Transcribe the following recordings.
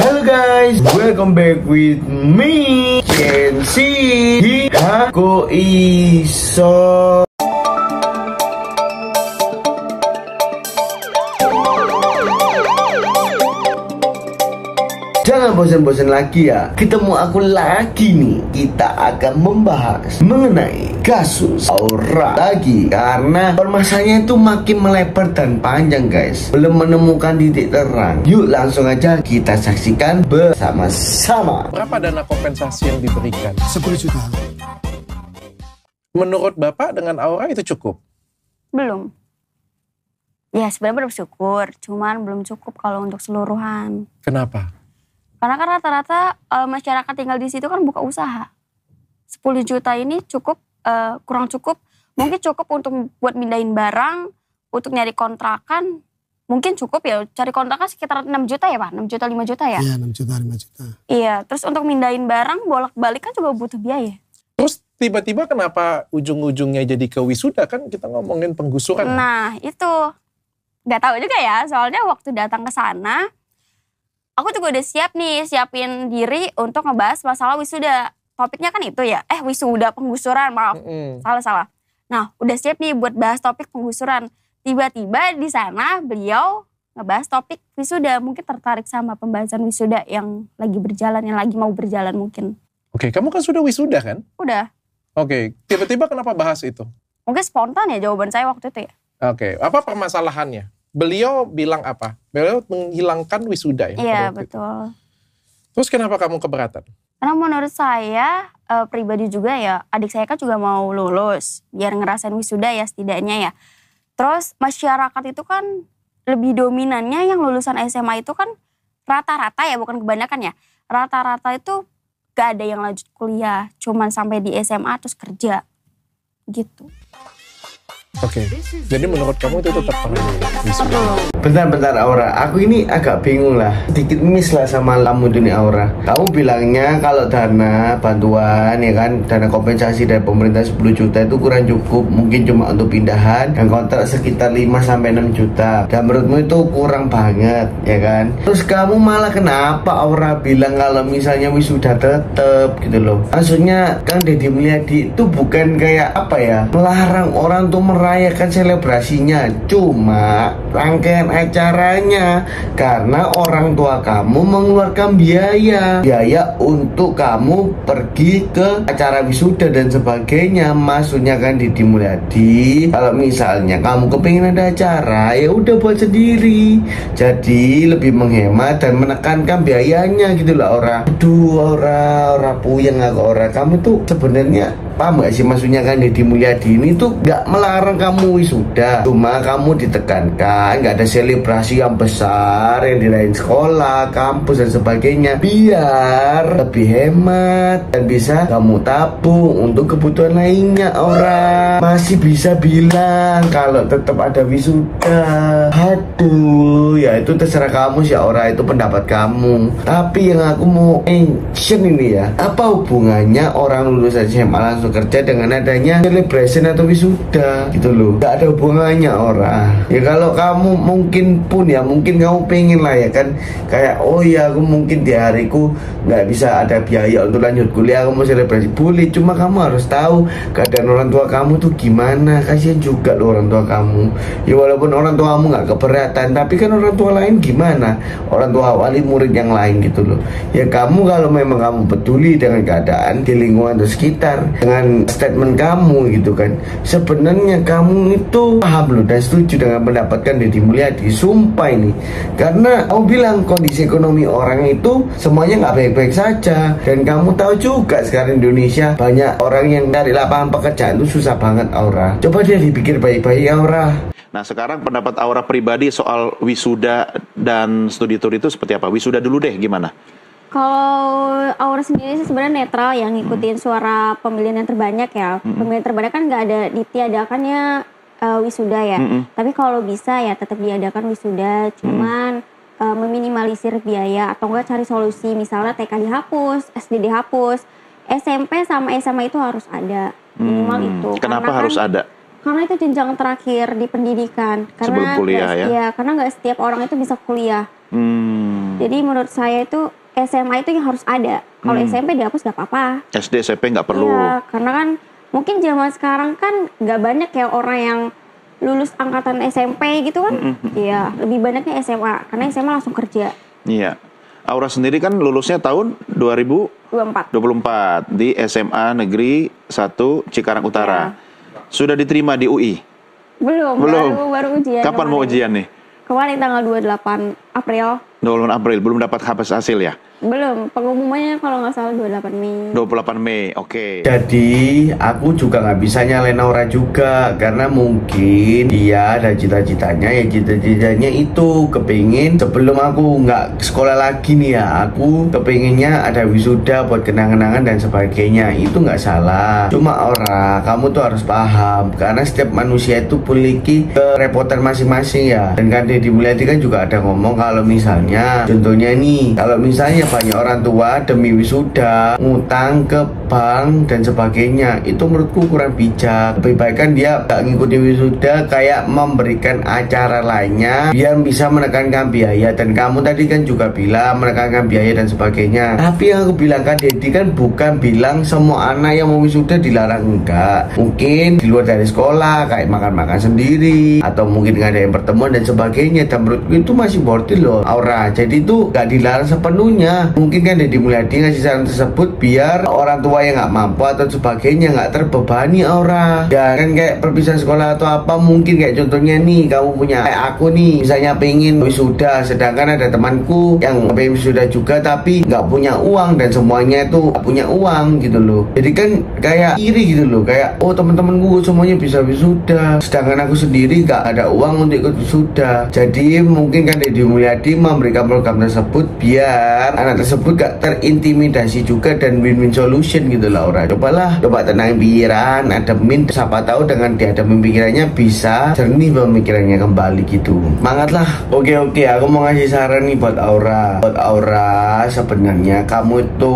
Hello guys, welcome back with me, Kensi. Aku iso. Jangan bosan-bosan lagi ya, ketemu aku lagi nih. Kita akan membahas mengenai kasus Aura lagi, karena permasalahannya itu makin melebar dan panjang guys. Belum menemukan titik terang. Yuk langsung aja kita saksikan bersama-sama. Berapa dana kompensasi yang diberikan? 10 juta. Menurut Bapak dengan Aura itu cukup? Belum. Ya sebenarnya bersyukur, cuman belum cukup kalau untuk seluruhan. Kenapa? Karena kan rata-rata masyarakat tinggal di situ kan buka usaha. 10 juta ini cukup, kurang cukup. Mungkin cukup untuk buat mindahin barang, untuk nyari kontrakan. Mungkin cukup ya, cari kontrakan sekitar 6 juta ya Pak? 6 juta, 5 juta ya? Iya 6 juta, 5 juta. Iya, terus untuk mindahin barang bolak-balik kan juga butuh biaya. Terus tiba-tiba kenapa ujung-ujungnya jadi ke wisuda? Kan kita ngomongin penggusuran. Nah itu, nggak tahu juga ya. Soalnya waktu datang ke sana, aku juga udah siap nih, siapin diri untuk ngebahas masalah wisuda. Topiknya kan itu ya, wisuda penggusuran, maaf, salah. Nah, udah siap nih buat bahas topik penggusuran. Tiba-tiba di sana beliau ngebahas topik wisuda. Mungkin tertarik sama pembahasan wisuda yang lagi berjalan, yang lagi mau berjalan mungkin. Oke, kamu kan sudah wisuda kan? Udah. Oke, tiba-tiba kenapa bahas itu? Mungkin spontan ya jawaban saya waktu itu ya. Oke, apa permasalahannya? Beliau bilang apa? Beliau menghilangkan wisuda ya? Iya, betul. Terus kenapa kamu keberatan? Karena menurut saya pribadi juga ya, adik saya kan juga mau lulus. Biar ngerasain wisuda ya setidaknya ya. Terus masyarakat itu kan lebih dominannya yang lulusan SMA itu kan rata-rata ya, bukan kebanyakan ya. Rata-rata itu gak ada yang lanjut kuliah. Cuman sampai di SMA terus kerja. Gitu. Oke, jadi menurut kamu itu tetap perlu wisuda? Bentar Aura, aku ini agak bingung lah. Sedikit miss lah sama kamu dunia Aura. Kamu bilangnya kalau dana bantuan ya kan, dana kompensasi dari pemerintah 10 juta itu kurang cukup. Mungkin cuma untuk pindahan dan kontrak sekitar 5-6 juta. Dan menurutmu itu kurang banget ya kan. Terus kamu malah kenapa Aura bilang kalau misalnya wisuda tetep gitu loh. Maksudnya Kang Deddy Mulyadi itu bukan kayak apa ya, melarang orang tuh merayakan selebrasinya, cuma rangkaian acaranya, karena orang tua kamu mengeluarkan biaya untuk kamu pergi ke acara wisuda dan sebagainya. Maksudnya kan Deddy Mulyadi, kalau misalnya kamu kepingin ada acara, ya udah buat sendiri, jadi lebih menghemat dan menekankan biayanya gitu lah orang. Aduh orang puyeng aku orang. Kamu tuh sebenarnya paham gak sih maksudnya kan Deddy Mulyadi ini tuh gak melarang kamu wisuda, cuma kamu ditekankan gak ada selebrasi yang besar yang dirayain sekolah, kampus dan sebagainya, biar lebih hemat dan bisa kamu tabung untuk kebutuhan lainnya. Orang masih bisa bilang kalau tetap ada wisuda. Aduh, ya itu terserah kamu sih Aura, itu pendapat kamu. Tapi yang aku mau mention ini ya, apa hubungannya orang lulusan SMA langsung kerja dengan adanya celebration atau wisuda gitu loh? Gak ada hubungannya orang. Ya kalau kamu mungkin kamu pengen lah ya kan, kayak oh ya aku mungkin di hariku gak bisa ada biaya untuk lanjut kuliah, aku mau selebrasi, boleh. Cuma kamu harus tahu keadaan orang tua kamu tuh gimana. Kasihan juga loh orang tua kamu. Ya walaupun orang tuamu gak keberatan, tapi kan orang tua lain gimana, orang tua wali murid yang lain gitu loh. Ya kamu kalau memang kamu peduli dengan keadaan di lingkungan di sekitar, dengan statement kamu gitu kan, sebenarnya kamu itu paham loh dan setuju dengan mendapatkan Deddy Mulyadi. Sumpah ini, karena kamu bilang kondisi ekonomi orang itu semuanya nggak baik-baik saja, dan kamu tahu juga sekarang di Indonesia banyak orang yang dari lapangan pekerjaan itu susah banget Aura. Coba dia dipikir baik-baik Aura. Nah sekarang pendapat Aura pribadi soal wisuda dan studi tour itu seperti apa? Wisuda dulu deh, gimana? Kalau Aura sendiri sih sebenarnya netral, yang ngikutin suara pemilihan yang terbanyak ya. Pemilihan terbanyak kan nggak ada ditiadakannya wisuda ya. Tapi kalau bisa ya tetap diadakan wisuda, cuman meminimalisir biaya atau enggak cari solusi. Misalnya TK dihapus, SD dihapus, SMP sama SMA itu harus ada, minimal itu. Kenapa harus ada? Karena itu jenjang terakhir di pendidikan. Karena sebelum kuliah ya? Iya, karena nggak setiap orang itu bisa kuliah. Jadi menurut saya itu SMA itu yang harus ada. Kalau SMP dihapus gak apa-apa. SD, SMP nggak perlu. Iya, karena kan mungkin zaman sekarang kan gak banyak ya orang yang lulus angkatan SMP gitu kan. Iya, lebih banyaknya SMA. Karena SMA langsung kerja. Iya. Aura sendiri kan lulusnya tahun 2024 di SMA Negeri 1 Cikarang Utara. Sudah diterima di UI? Belum. Baru ujian. Kapan mau ujian nih? Kemarin tanggal 28 April. 28 April, belum dapat hasil ya? Belum, pengumumannya kalau nggak salah 28 Mei. 28 Mei, oke. Jadi aku juga nggak bisa nyalain Aura juga, karena mungkin dia ada cita-citanya itu kepingin sebelum aku nggak sekolah lagi nih ya, aku kepinginnya ada wisuda buat kenang-kenangan dan sebagainya. Itu nggak salah. Cuma Aura, kamu tuh harus paham, karena setiap manusia itu memiliki kerepotan masing-masing ya. Dan kan Deddy Mulyadi kan juga ada ngomong kalau misalnya, contohnya nih, kalau misalnya banyak orang tua demi wisuda ngutang ke bank dan sebagainya, itu menurutku kurang bijak. Lebih baik kan dia gak ngikuti wisuda, kayak memberikan acara lainnya biar bisa menekankan biaya. Dan kamu tadi kan juga bilang menekankan biaya dan sebagainya. Tapi yang aku bilang kan Deddy kan bukan bilang semua anak yang mau wisuda dilarang, enggak. Mungkin di luar dari sekolah kayak makan-makan sendiri, atau mungkin ngadain pertemuan dan sebagainya. Dan menurutku itu masih worth it loh Aura. Jadi itu gak dilarang sepenuhnya. Mungkin kan Deddy Mulyadi ngasih saran tersebut biar orang tua yang nggak mampu atau sebagainya nggak terbebani Aura. Ya kan kayak perpisahan sekolah atau apa, mungkin kayak contohnya nih, kamu punya kayak aku nih, misalnya pengen wisuda, sedangkan ada temanku yang pengen wisuda juga tapi nggak punya uang, dan semuanya itu nggak punya uang gitu loh. Jadi kan kayak iri gitu loh, kayak oh teman-temanku semuanya bisa wisuda, sedangkan aku sendiri nggak ada uang untuk ikut wisuda. Jadi mungkin kan Deddy Mulyadi memberikan program tersebut biar anak tersebut gak terintimidasi juga, dan win-win solution gitu lah Aura. Coba tenang pikiran, ademin, siapa tahu dengan diademin pikirannya bisa jernih pemikirannya kembali gitu. Semangat lah. Oke, aku mau ngasih saran nih buat Aura. Buat Aura, sebenarnya kamu itu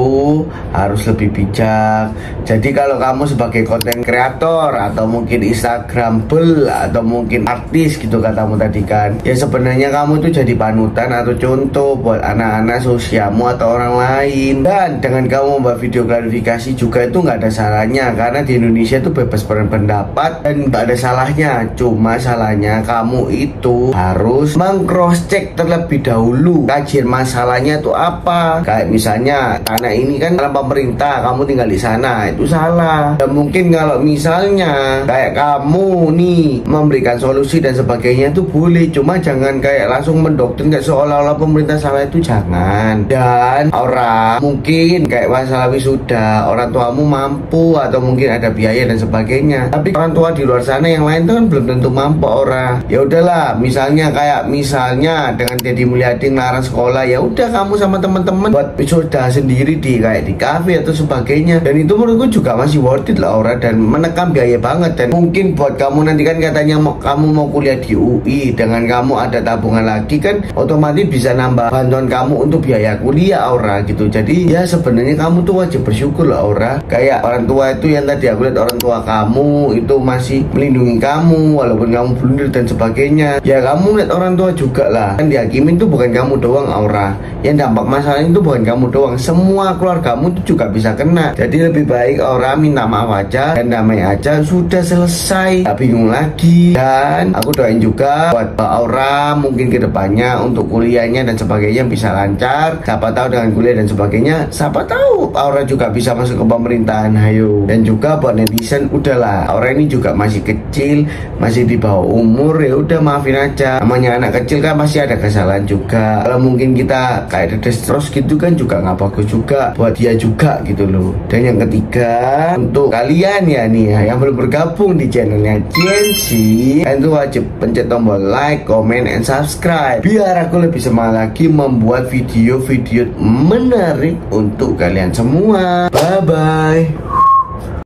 harus lebih bijak. Jadi kalau kamu sebagai konten kreator atau mungkin Instagramable atau mungkin artis gitu katamu tadi kan, ya sebenarnya kamu tuh jadi panutan atau contoh buat anak-anak sosialmu atau orang lain. Dan dengan kamu membuat video klarifikasi juga itu nggak ada salahnya, karena di Indonesia itu bebas berpendapat dan nggak ada salahnya. Cuma salahnya kamu itu harus meng-cross check terlebih dahulu kajian masalahnya itu apa. Kayak misalnya tanah ini kan dalam pemerintah, kamu tinggal di sana, itu salah. Dan mungkin kalau misalnya kayak kamu nih memberikan solusi dan sebagainya itu boleh, cuma jangan kayak langsung mendoktrin kayak seolah-olah pemerintah salah, itu jangan. Dan Aura, mungkin kayak masalah wisuda, orang tuamu mampu atau mungkin ada biaya dan sebagainya, tapi orang tua di luar sana yang lain tuh kan belum tentu mampu Aura. Ya udahlah, misalnya dengan Deddy Mulyadi ngelarang sekolah, ya udah kamu sama teman-teman buat wisuda sendiri di kayak di kafe atau sebagainya. Dan itu menurutku juga masih worth it lah Aura, dan menekan biaya banget. Dan mungkin buat kamu nanti kan katanya kamu mau kuliah di UI, dengan kamu ada tabungan lagi kan otomatis bisa nambah bantuan kamu untuk biaya kuliah Aura gitu. Jadi ya sebenarnya kamu tuh wajib bersyukur lah Aura. Kayak orang tua itu yang tadi aku lihat, orang tua kamu itu masih melindungi kamu walaupun kamu blunder dan sebagainya. Ya kamu lihat orang tua juga lah, kan dihakimin tuh bukan kamu doang Aura, yang dampak masalah itu bukan kamu doang, semua keluargamu itu juga bisa kena. Jadi lebih baik Aura minta maaf aja dan damai aja, sudah selesai, gak bingung lagi. Dan aku doain juga buat Aura mungkin kedepannya untuk kuliahnya dan sebagainya bisa lancar. Siapa tahu dengan kuliah dan sebagainya, siapa tahu Aura juga bisa masuk ke pemerintahan. Hayo. Dan juga buat netizen, udahlah, Aura ini juga masih kecil, masih di bawah umur, ya udah maafin aja. Namanya anak kecil kan pasti ada kesalahan juga. Kalau mungkin kita kayak dedes terus gitu kan juga nggak bagus juga buat dia juga gitu loh. Dan yang ketiga, untuk kalian ya nih ya, yang belum bergabung di channelnya Gensi, kalian tuh wajib pencet tombol like, comment, and subscribe biar aku lebih semangat lagi membuat video-video menarik untuk kalian semua. Bye bye.